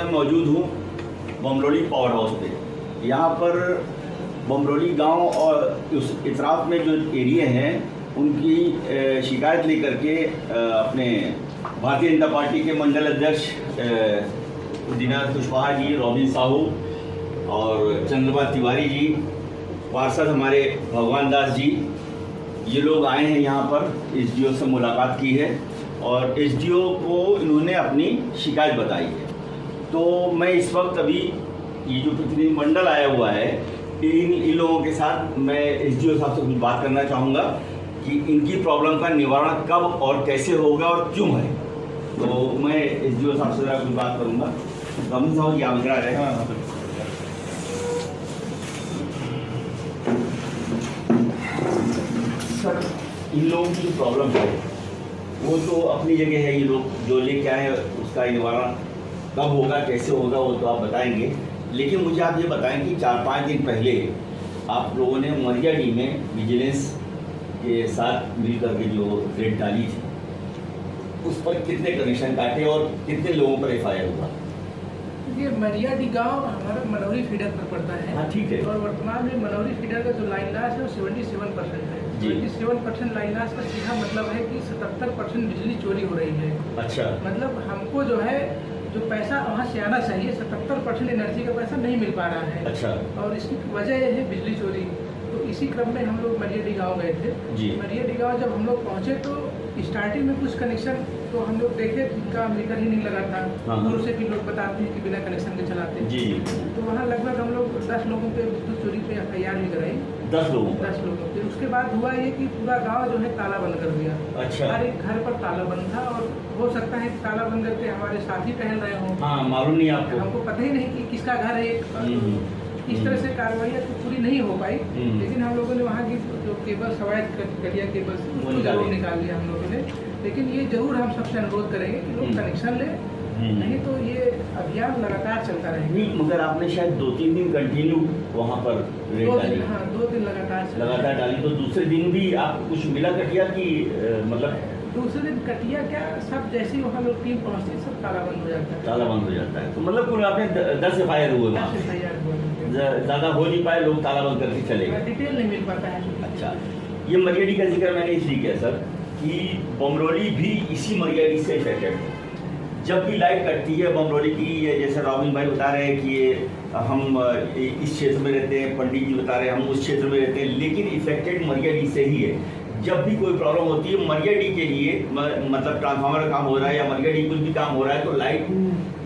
मैं मौजूद हूँ बमरोली पावर हाउस पे। यहाँ पर बमरोली गांव और उस इतराफ में जो एरिया हैं उनकी शिकायत लेकर के अपने भारतीय जनता पार्टी के मंडल अध्यक्ष दीनानाथ कुशवाहा जी, रॉबिन साहू और चंद्रमा तिवारी जी, पार्षद हमारे भगवान दास जी, ये लोग आए हैं यहाँ पर। एसडीओ से मुलाकात की है और एसडीओ को इन्होंने अपनी शिकायत बताई है। तो मैं इस वक्त अभी ये जो प्रतिनिधि मंडल आया हुआ है इन लोगों के साथ मैं एसडीओ साहब से कुछ बात करना चाहूँगा कि इनकी प्रॉब्लम का निवारण कब और कैसे होगा और क्यों है। तो मैं एसडीओ साहब से कुछ बात करूँगा। रॉबिन साहब जी आप इधर आ रहे हैं। सर, इन लोगों की प्रॉब्लम है वो तो अपनी जगह है, ये लोग जो लेके आए उसका निवारण कब होगा कैसे होगा वो तो आप बताएंगे। लेकिन मुझे आप ये बताएं कि 4-5 दिन पहले आप लोगों ने मरियाडी में विजिलेंस के साथ मिल करके जो रेड डाली थी उस पर कितने कनेक्शन काटे और कितने लोगों पर एफआईआर हुआ? ये मरियाडी गांव हमारा मनौरी फीडर पर पड़ता है। हाँ ठीक है। और वर्तमान में मनौरी फीडर का जो लाइन लॉस है वो 77% है। 77% लाइन लॉस का सीधा मतलब है कि 77% बिजली चोरी हो रही है। अच्छा। मतलब हमको जो है जो पैसा वहाँ से आना चाहिए 77% एनर्जी का पैसा नहीं मिल पा रहा है। अच्छा। और इसकी वजह है बिजली चोरी। तो इसी क्रम में हम लोग मरियाडी गाँव गए थे। मरियाडी गाँव जब हम लोग पहुँचे तो स्टार्टिंग में कुछ कनेक्शन तो हम लोग देखे जिनका मीटर ही नहीं लगा था, दूर से भी लोग बताते हैं कि बिना कनेक्शन के चलाते हैं। जी। तो वहाँ लगभग हम लोग 10 लोगों पे विद्युत चोरी पे एफआईआर भी कराई। 10 लोगों पे। उसके बाद हुआ ये कि पूरा गांव जो है ताला बंद कर दिया। अच्छा। हर एक घर पर ताला बंद था और हो सकता है कि ताला बंद करके हमारे साथी टहल रहे हों। हाँ, मालूम नहीं आपको, हमको पता ही नहीं कि किसका घर है। इस तरह से कार्रवाई तो पूरी नहीं हो पाई। लेकिन हम लोगों ने वहाँ की जो केबल सवायद कटिया केबल उसको जरूर निकाल लिया हम लोगों ने। लेकिन ये जरूर हम सबसे अनुरोध करेंगे कि लोग कनेक्शन ले, नहीं तो ये अभियान लगातार चलता रहेगा। मगर आपने शायद 2-3 दिन कंटिन्यू वहाँ पर रेड डाली। हाँ, 2 दिन लगातार डाली। तो दूसरे दिन भी आपको कुछ मिला कटिया की? मतलब दूसरे दिन कटिया क्या सब जैसे ही वहाँ लोग टीम पहुँचती है सब ताला बंद हो जाता है। ताला बंद हो जाता है। तो मतलब कुल आपने 10 एफआईआर हुए? 10 एफआईआर हुए। ज़्यादा हो नहीं पाए, लोग ताला बंद करके चले गए। डिटेल नहीं मिल पाता है। अच्छा, ये मरियाडी का जिक्र मैंने इसलिए किया सर कि बमरोली भी इसी मरियाडी से इफेक्टेड है। जब भी लाइट कटती है बमरोली की, ये जैसे रॉबिन भाई बता रहे हैं कि ये हम इस क्षेत्र में रहते हैं, पंडित जी बता रहे हैं हम उस क्षेत्र में रहते हैं, लेकिन इफेक्टेड मरियाडी से ही है। जब भी कोई प्रॉब्लम होती है मरियाडी के लिए, मतलब ट्रांसफार्मर का काम हो रहा है या मरियाडी कुछ भी काम हो रहा है तो लाइट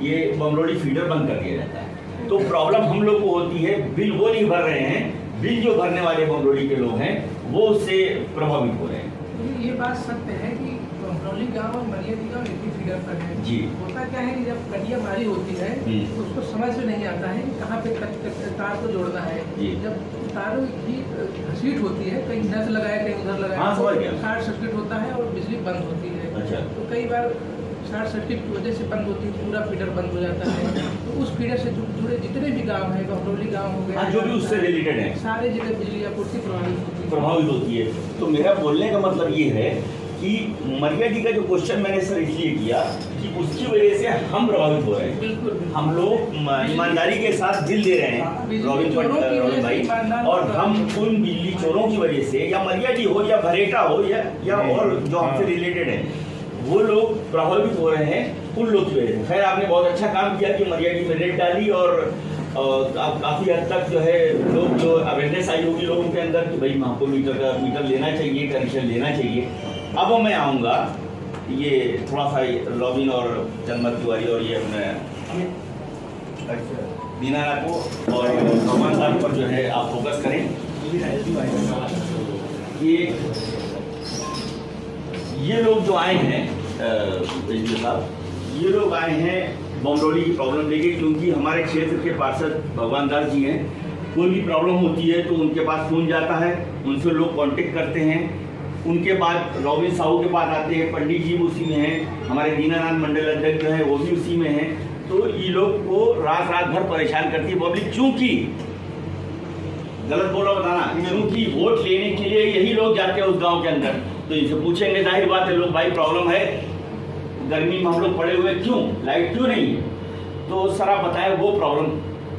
ये बमरोली फीडर बंद कर दिया जाता है। तो प्रॉब्लम हम लोग को होती है, बिल वो नहीं भर रहे हैं, बिल जो भरने वाले बमरोली के लोग हैं वो उससे प्रभावित हो रहे हैं। ये बात सत्य है कि बमरोली गांव और मरियाडी गांव एक ही फिगर पर है। जी। होता क्या है कि जब कटिया मारी होती है तो उसको समझ में नहीं आता है कि कहाँ पे तार को जोड़ना है। जब तारों की घसीट होती है, कहीं इधर से लगाया कहीं उधर लगाया, शॉर्ट सर्किट होता है और बिजली बंद होती है। अच्छा। तो कई बार शॉर्ट सर्किट की वजह से बंद होती है, पूरा फीडर बंद हो जाता है। तो उस फीडर से जुड़े जितने भी गांव हैं, बमरोली गांव हो गया, जो भी उससे रिलेटेड है, सारे जगह बिजली आपूर्ति प्रभावित होती है। तो मेरा बोलने का मतलब ये है कि मरियाडी का जो क्वेश्चन मैंने सर इसलिए किया कि उसकी वजह से हम प्रभावित हो रहे हैं। बिल्कुल। हम लोग ईमानदारी के साथ दिल दे रहे हैं रॉबिन भाई, और हम उन बिजली चोरों की वजह से, या मरियाडी हो या भरेटा हो या और जो हमसे रिलेटेड है, वो लोग प्रभावित हो रहे हैं उन लोग की वजह से। खैर आपने बहुत अच्छा काम किया कि मरियाडी में रेड डाली और काफ़ी हद तक जो है लोग जो अवेयरनेस आई होगी लोगों के अंदर कि भाई हमको मीटर लेना चाहिए, कनेक्शन लेना चाहिए। अब मैं आऊँगा ये थोड़ा सा रॉबिन और चंद्रमा तिवारी और ये अपने दीनानाथ को और भगवान साहब पर जो है आप फोकस करें। ये लोग जो आए हैं साहब, ये लोग आए हैं बमरोली की प्रॉब्लम लेके, क्योंकि हमारे क्षेत्र के पार्षद भगवान दास जी हैं। कोई भी प्रॉब्लम होती है तो उनके पास फोन जाता है, उनसे लोग कांटेक्ट करते हैं। उनके बाद रॉबिन साहू के पास आते हैं, पंडित जी उसी में हैं, हमारे दीनानाथ मंडल अध्यक्ष जो है वो भी उसी में हैं। तो ये लोग को रात भर परेशान करती है पब्लिक, क्योंकि गलत बोला बताना, क्योंकि वोट लेने के लिए यही लोग जाते हैं उस गांव के अंदर। तो इनसे पूछेंगे, जाहिर बात है लोग, भाई प्रॉब्लम है, गर्मी में हम लोग पड़े हुए, क्यों लाइट क्यों नहीं है? तो सर आप बताएं वो प्रॉब्लम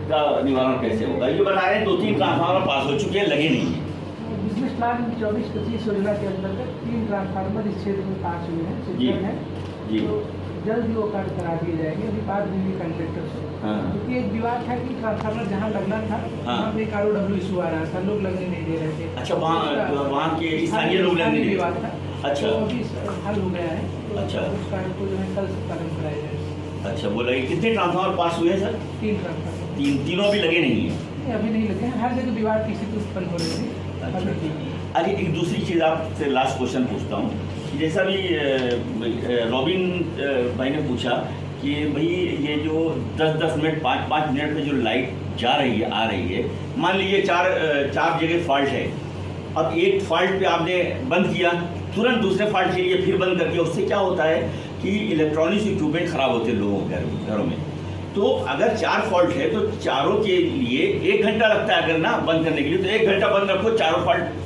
का निवारण कैसे होगा? ये बता रहे हैं 2-3 ट्रांसफार्मर पास हो चुके हैं, लगे नहीं हैं। बिजनेस प्लान 24-25 योजना के अंतर्गत 3 ट्रांसफार्मर इस क्षेत्र में पास हुए हैं, सिस्टम है जी। तो जल्द ही वो कार्य करा दिए जाएंगे। अभी बात हुई है कॉन्ट्रेक्टर से, क्योंकि एक विवाद था कि ट्रांसफार्मर जहाँ लगना था वहाँ पे एक ROW इशू आ रहा था, लोग लगने नहीं दे रहे थे। अच्छा, वहाँ के स्थानीय लोग लगने नहीं दे रहे थे। अच्छा, तो अभी हल हो गया है। तो अच्छा, उस कार्य को जो है कल से प्रारंभ कराया जाएगा। अच्छा, बोला कितने ट्रांसफार्मर पास हुए हैं सर? 3 ट्रांसफार्मर। तीनों अभी लगे नहीं है? अभी नहीं लगे हैं, हर जगह विवाद की स्थिति उत्पन्न हो रही थी। अरे एक दूसरी चीज़ आपसे लास्ट क्वेश्चन पूछता हूँ। जैसा भी रॉबिन भाई ने पूछा कि भाई ये जो 10-10 मिनट 5-5 मिनट में जो लाइट जा रही है आ रही है, मान लीजिए चार जगह फॉल्ट है, अब एक फॉल्ट पे आपने बंद किया, तुरंत दूसरे फॉल्ट के लिए फिर बंद करके, उससे क्या होता है कि इलेक्ट्रॉनिक्स इक्विपमेंट ख़राब होते हैं लोगों के घरों में। तो अगर 4 फॉल्ट है तो चारों के लिए 1 घंटा लगता है अगर ना बंद करने के लिए, तो 1 घंटा बंद रखो, चारों फॉल्ट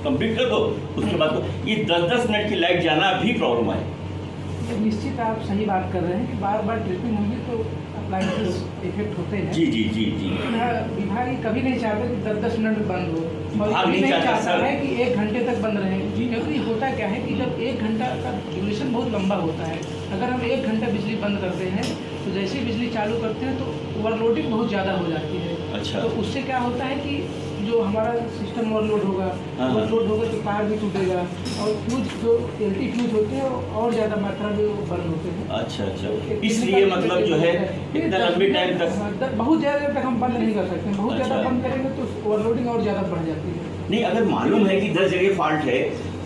कंप्लीट कर दो, उसके बाद तो ये 10-10 मिनट की लाइट जाना भी प्रॉब्लम है। निश्चित आप सही बात कर रहे हैं कि बार बार ट्रिपिंग होगी तो अप्लायंसेस इफेक्ट होते हैं। जी जी जी जी। विभाग कभी नहीं चाहता कि 10-10 मिनट में बंद हो, विभाग नहीं चाहता है कि 1 घंटे तक बंद रहे, क्योंकि होता क्या है कि जब 1 घंटा का ड्यूरेशन बहुत लंबा होता है, अगर हम 1 घंटा बिजली बंद करते हैं तो जैसे ही बिजली चालू करते हैं तो ओवरलोडिंग बहुत ज़्यादा हो जाती है। अच्छा। तो उससे क्या होता है कि जो हमारा सिस्टम ओवरलोड होगा, ओवरलोड होगा तो तार भी टूटेगा और फ्यूज जो LT फ्यूज होते हैं और ज़्यादा मात्रा में वो बंद होते हैं। अच्छा अच्छा, इसलिए मतलब जो है इतना लंबे टाइम तक बहुत ज़्यादा तक हम बंद नहीं कर सकते। बहुत ज़्यादा बंद करेंगे तो ओवरलोडिंग और ज़्यादा बढ़ जाती है। नहीं, अगर मालूम है कि 10 जगह फॉल्ट है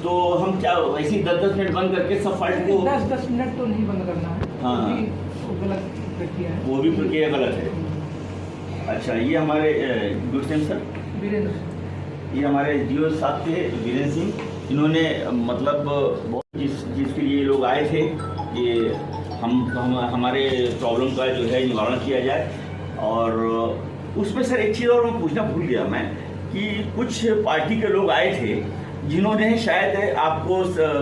तो हम क्या वैसे ही 10-10 मिनट बंद करके सब फॉल्ट को 10-10 मिनट तो नहीं बंद करना है। हाँ, वो गलत प्रक्रिया है, वो भी प्रक्रिया गलत है। अच्छा, ये हमारे गुड टाइम सर वीरेंद्र, ये हमारे जियो साथ थे वीरेंद्र सिंह, इन्होंने मतलब जिसके लिए लोग आए थे कि हमारे प्रॉब्लम का जो है निवारण किया जाए। और उसमें सर एक चीज़ और मैं पूछना भूल गया मैं कि कुछ पार्टी के लोग आए थे जिन्होंने शायद आपको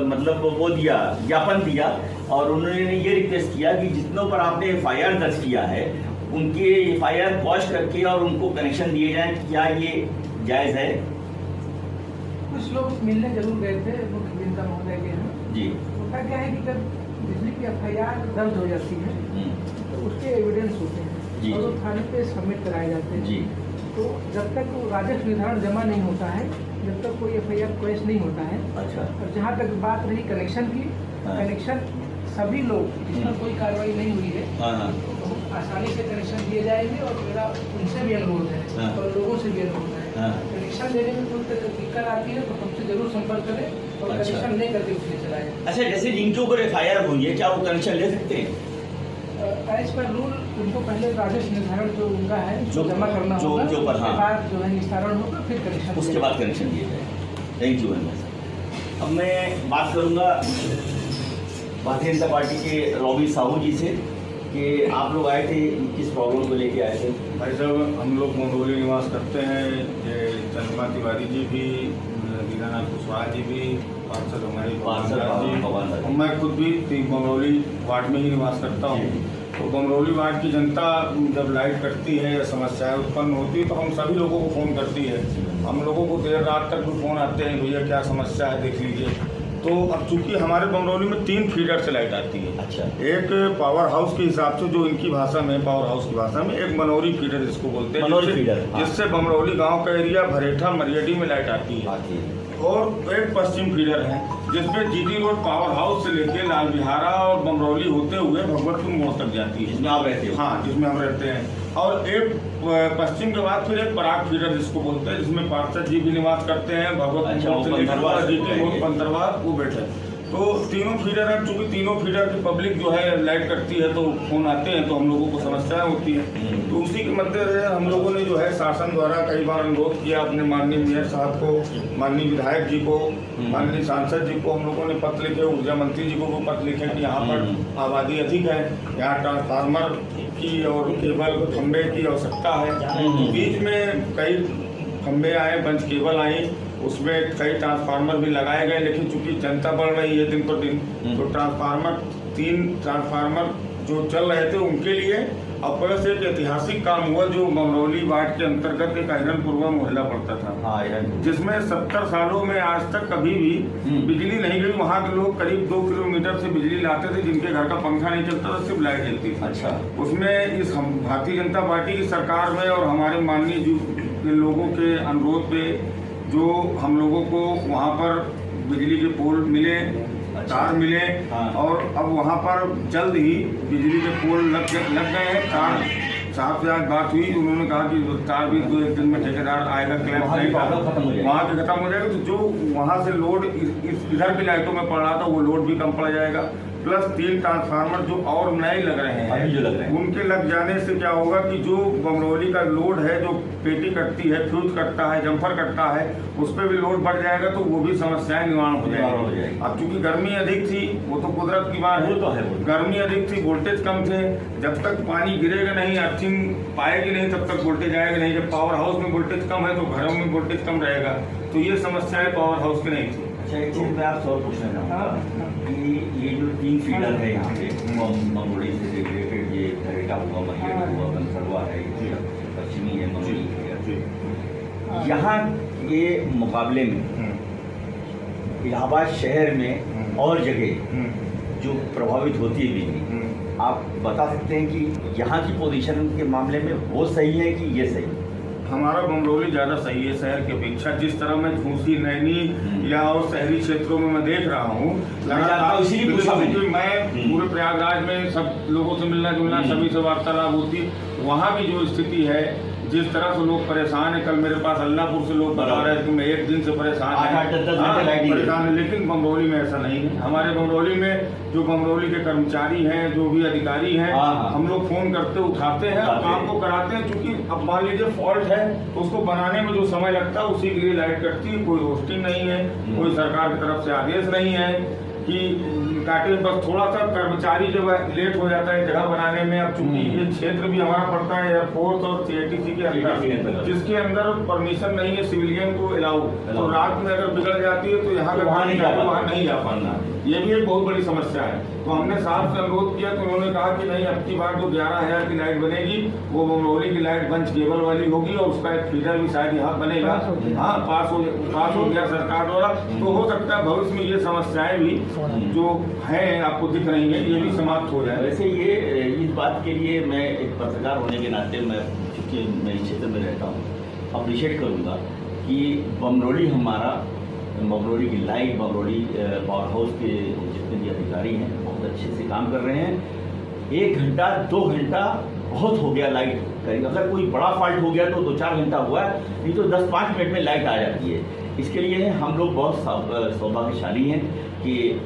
मतलब वो दिया, ज्ञापन दिया, और उन्होंने ये रिक्वेस्ट किया कि जितनों पर आपने FIR दर्ज किया है उनके FIR वॉश करके और उनको कनेक्शन दिए जाएं। क्या ये जायज़ है? कुछ लोग मिलने जरूर गए थे मुख्य अभियंता महोदय के यहाँ जी। होता क्या है कि जब बिजली की FIR दर्ज हो जाती है तो उसके एविडेंस होते हैं और वो थाने पे सबमिट कराए जाते हैं जी। तो जब तक वो राजस्व निर्धारण जमा नहीं होता है, जब तक कोई FIR क्वेश नहीं होता है। अच्छा। और जहाँ तक बात रही कनेक्शन की, कनेक्शन सभी लोग जिसमें कोई कार्रवाई नहीं हुई है तो बहुत आसानी से कनेक्शन दिए जाएंगे। और मेरा उनसे भी अनुरोध है और लोगों से भी अनुरोध है, कनेक्शन लेने में कोई दिक्कत आती है तो हमसे जरूर संपर्क करें और कनेक्शन नहीं करके उसमें चलाएं। अच्छा, जैसे जिनके ऊपर FIR हुई है क्या वो कनेक्शन ले सकते हैं? एज पर रूल उनको पहले राजस्व निर्धारण जो उनका है जो जमा करना होगा, उसके बाद जो है निस्तारण होगा, फिर कनेक्शन, उसके बाद कनेक्शन दिया जाएगा। Thank you very much. अब मैं बात करूंगा भारतीय जनता पार्टी के रॉबिन साहू जी से कि आप लोग आए थे, किस प्रॉब्लम को लेके आए थे? भाई साहब, हम लोग मंगरौली निवास करते हैं, चंद्रमा तिवारी जी भी, दीनानाथ कुशवाहा जी भी, पार्षद हमारे जी, और मैं खुद भी मंगरौली वार्ड में ही निवास करता हूँ। तो मंगरौली वार्ड की जनता जब लाइट कटती है या समस्याएं उत्पन्न होती है तो हम सभी लोगों को फ़ोन करती है। हम लोगों को देर रात तक भी फ़ोन आते हैं, भैया क्या समस्या है देख लीजिए। तो अब चूंकि हमारे बमरौली में 3 फीडर से लाइट आती है। अच्छा। एक पावर हाउस के हिसाब से जो इनकी भाषा में, पावर हाउस की भाषा में, एक मनौरी फीडर जिसको बोलते हैं, जिससे बमरौली गांव का एरिया भरेठा मरियडी में लाइट आती है। और एक पश्चिम फीडर है जिसमें GT रोड पावर हाउस से लेके लाल बिहारा और बमरौली होते हुए भगवतपुर मोड़ तक जाती है, जिसमें आप रहते हैं। हाँ, जिसमें हम रहते हैं। और एक पश्चिम के बाद फिर एक पराग फीडर जिसको बोलते हैं, जिसमें पार्षद जी भी निवास करते हैं, भगवतपुर से लेकर GT रोड पंतरवा वो बैठे। तो तीनों फीडर हैं, चूँकि तीनों फीडर की पब्लिक जो है लाइट कटती है तो फोन आते हैं तो हम लोगों को समस्याएं होती हैं। तो उसी के मद्देनजर हम लोगों ने जो है शासन द्वारा कई बार अनुरोध किया अपने माननीय मेयर साहब को, माननीय विधायक जी को, माननीय सांसद जी को, हम लोगों ने पत्र लिखे, ऊर्जा मंत्री जी को भी पत्र लिखे कि यहाँ पर आबादी अधिक है, यहाँ ट्रांसफार्मर की और केबल खंबे की आवश्यकता है। बीच में कई खंबे आए, बंच केबल आई, उसमें कई ट्रांसफार्मर भी लगाए गए, लेकिन चूंकि जनता बढ़ रही है दिन पर दिन तो 3 ट्रांसफार्मर जो चल रहे थे उनके लिए और प्लस एक ऐतिहासिक काम हुआ जो बमरौली वार्ड के अंतर्गत एक हिरनपुरवा मोहल्ला पड़ता था, जिसमें 70 सालों में आज तक कभी भी बिजली नहीं गई। वहाँ के लोग करीब 2 किलोमीटर से बिजली लाते थे, जिनके घर का पंखा नहीं चलता था, सिर्फ लाइट जलती थी। अच्छा। उसमें इस भारतीय जनता पार्टी की सरकार में और हमारे माननीय लोगों के अनुरोध पे जो हम लोगों को वहाँ पर बिजली के पोल मिले, तार मिले, और अब वहाँ पर जल्द ही बिजली के पोल लग गए हैं। तार साहब से आज बात हुई, उन्होंने कहा कि तार भी 2-1 दिन में ठेकेदार आएगा, क्लेम नहीं वहाँ के खत्म हो जाएगा। तो जो वहाँ से लोड इधर की लाइटों में पड़ रहा था वो लोड भी कम पड़ जाएगा। प्लस 3 ट्रांसफार्मर जो और नए लग रहे हैं, उनके लग जाने से क्या होगा कि जो बमरौली का लोड है, जो पेटी कटती है, फ्यूज कटता है, जम्फर कटता है, उस पर भी लोड बढ़ जाएगा, तो वो भी समस्याएं निवारण हो जाएगी। अब चूंकि गर्मी अधिक थी, वो तो कुदरत की बात है, गर्मी अधिक थी, वोल्टेज कम थे। जब तक पानी गिरेगा नहीं, अर्थिंग पाएगी नहीं, तब तक वोल्टेज आएगा नहीं। जब पावर हाउस में वोल्टेज कम है तो घरों में वोल्टेज कम रहेगा। तो ये समस्याएं पावर हाउस की नहीं थी। अच्छा, एक चीज मैं आपसे और पूछना चाहूँगा कि ये जो 3 फीडर है यहाँ पे बमरौली से रिलेटेड, ये खरेटा हुआ, महिला हुआ, बनसरवा है, पश्चिमी है, बमरौली है, यहाँ के मुकाबले में इलाहाबाद शहर में और जगह जो प्रभावित होती है बिजली, आप बता सकते हैं कि यहाँ की पोजीशन के मामले में वो सही है कि ये सही है? हमारा बमरौली ज़्यादा सही है शहर की अपेक्षा। जिस तरह मैं झूसी, नैनी या और शहरी क्षेत्रों में मैं देख रहा हूँ, मैं पूरे प्रयागराज में सब लोगों से मिलना जुलना, सभी से वार्तालाप होती, वहाँ की जो स्थिति है, जिस तरह से लोग परेशान है। कल मेरे पास अल्लाहपुर से लोग बता रहे हैं कि मैं 1 दिन से परेशान है, लेकिन बमरौली में ऐसा नहीं है। हमारे बमरौली में जो बमरौली के कर्मचारी हैं, जो भी अधिकारी हैं, हम लोग फोन करते उठाते हैं और काम को कराते हैं। क्योंकि अब मान लीजिए फॉल्ट है तो उसको बनाने में जो समय लगता है उसी के लिए लाइट कटती है। कोई रोस्टिंग नहीं है, कोई सरकार की तरफ से आदेश नहीं है कि काटे, बस थोड़ा सा कर्मचारी जब लेट हो जाता है जगह बनाने में। अब चूंकि ये क्षेत्र भी हमारा पड़ता है एयरफोर्स और CITC के अंदर, जिसके अंदर परमिशन नहीं है सिविलियन को अलाउ, तो रात में अगर बिगड़ जाती है तो यहाँ वहाँ नहीं जा पाना, ये भी एक बहुत बड़ी समस्या है। तो हमने साहब से अनुरोध किया तो उन्होंने कहा कि नहीं, अब की बार जो 11,000 की लाइट बनेगी वो बमरौली की लाइट बंच केबल वाली होगी, और उसका एक फीडर भी शायद यहाँ बनेगा। हाँ, पास हो गया सरकार द्वारा। तो हो सकता है भविष्य में ये समस्याएं भी जो हैं आपको दिख रही है, ये भी समाप्त हो जाए। वैसे ये इस बात के लिए मैं एक पत्रकार होने के नाते, मैं चूँकि मैं इस क्षेत्र में रहता हूँ, अप्रिशिएट करूँगा कि बमरौली बमरौली की लाइट, बमरौली पावर हाउस के जितने भी अधिकारी हैं बहुत अच्छे से काम कर रहे हैं। 1 घंटा 2 घंटा बहुत हो गया लाइट करेंगे। अगर कोई बड़ा फॉल्ट हो गया तो 2-4 घंटा हुआ है, नहीं तो 10-5 मिनट में लाइट आ जाती है। इसके लिए हम लोग बहुत सौभाग्यशाली हैं कि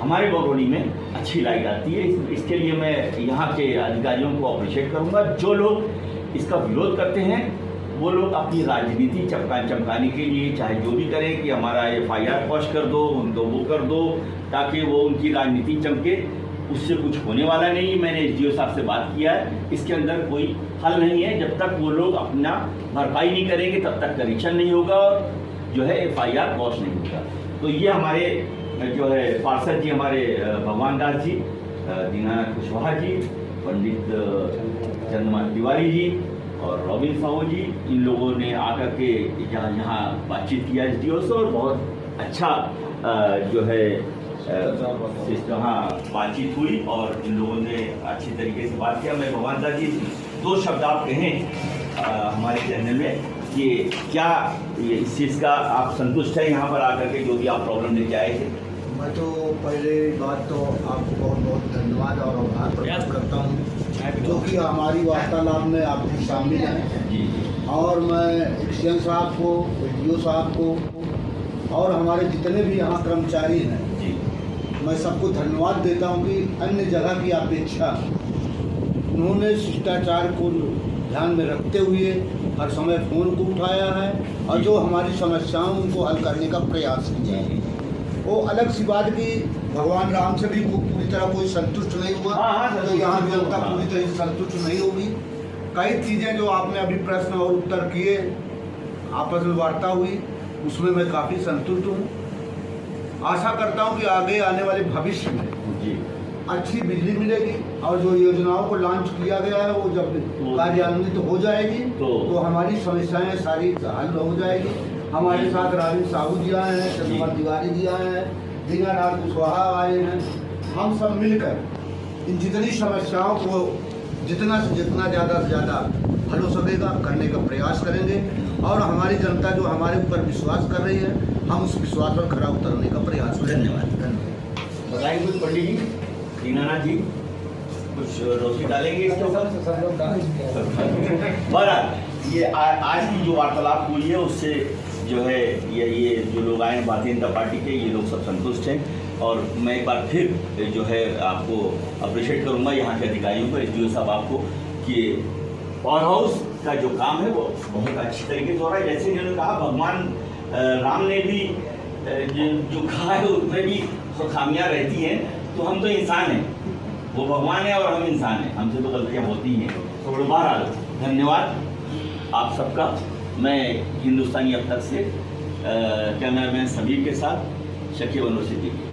हमारे बमरौली में अच्छी लाइट आती है। इसके लिए मैं यहाँ के अधिकारियों को अप्रिशिएट करूँगा। जो लोग इसका विरोध करते हैं वो लोग अपनी राजनीति चमकाने के लिए चाहे जो भी करें कि हमारा FIR क्वॉश कर दो, उनको वो कर दो, ताकि वो उनकी राजनीति चमके, उससे कुछ होने वाला नहीं। मैंने SDO साहब से बात किया है, इसके अंदर कोई हल नहीं है। जब तक वो लोग अपना भरपाई नहीं करेंगे तब तक करेक्शन नहीं होगा और जो है FIR क्वॉश नहीं होगा। तो ये हमारे जो है पार्षद जी, हमारे भगवान दास जी, दीनानाथ कुशवाहा जी, पंडित चंद्रमा तिवारी जी और रॉबिन साहू जी, इन लोगों ने आकर के यहाँ बातचीत किया SDO से, और बहुत अच्छा जो है बातचीत हुई और इन लोगों ने अच्छी तरीके से बात किया। मैं भगवान दास जी 2 शब्द आप कहें हमारे चैनल में कि क्या इस चीज़ का आप संतुष्ट हैं यहाँ पर आकर के, जो भी आप प्रॉब्लम लेके आए थे? मैं तो पहले बात तो आपको बहुत बहुत धन्यवाद और आभार प्रकट करता हूँ, जो कि हमारी वार्तालाप में आपके शामिल हैं। और मैं एक्सीएम साहब को, SDO साहब को और हमारे जितने भी यहाँ कर्मचारी हैं, मैं सबको धन्यवाद देता हूँ कि अन्य जगह की अपेक्षा उन्होंने शिष्टाचार को ध्यान में रखते हुए हर समय फ़ोन को उठाया है और जो हमारी समस्याओं उनको हल करने का प्रयास किया है। वो अलग सी बात की भगवान राम से भी पूरी तरह कोई संतुष्ट नहीं हुआ, तो यहाँ जनता पूरी तरह से संतुष्ट नहीं होगी। कई चीज़ें जो आपने अभी प्रश्न और उत्तर किए, आपस में वार्ता हुई, उसमें मैं काफ़ी संतुष्ट हूँ। आशा करता हूँ कि आगे आने वाले भविष्य में अच्छी बिजली मिलेगी और जो योजनाओं को लॉन्च किया गया है वो जब कार्यान्वित हो जाएगी तो हमारी समस्याएं सारी हल हो जाएगी। हमारे साथ राजीव साहू जी आए हैं, चंद्रमल तिवारी जी आए हैं, दीनानाथ कुशवाहा आए हैं। हम सब मिलकर इन जितनी समस्याओं को जितना से ज़्यादा हल हो सकेगा करने का प्रयास करेंगे और हमारी जनता जो हमारे ऊपर विश्वास कर रही है हम उस विश्वास पर खरा उतरने का प्रयास करेंगे। धन्यवाद। बताएंगे कुछ पंडित जी, दीनानाथ जी कुछ रोशनी डालेंगे इसके ऊपर? बहरहाल ये आज की जो वार्तालाप हुई है उससे जो है ये जो लोग आए हैं भारतीय जनता पार्टी के, ये लोग सब संतुष्ट हैं। और मैं एक बार फिर जो है आपको अप्रिशिएट करूंगा यहाँ के अधिकारियों को, एसडीओ साहब आपको, कि पावर हाउस का जो काम है वो बहुत अच्छी तरीके से हो रहा है। जैसे इन्होंने कहा भगवान राम ने भी जो कहा है उसमें भी खामियां रहती हैं, तो हम तो इंसान हैं, वो भगवान है और हम इंसान हैं, हमसे तो गलतियाँ होती हैं। तो बहरहाल धन्यवाद आप सबका। मैं हिंदुस्तानी अब तक से कैमरामैन समीर के साथ शकीब अनवर सिद्दीकी।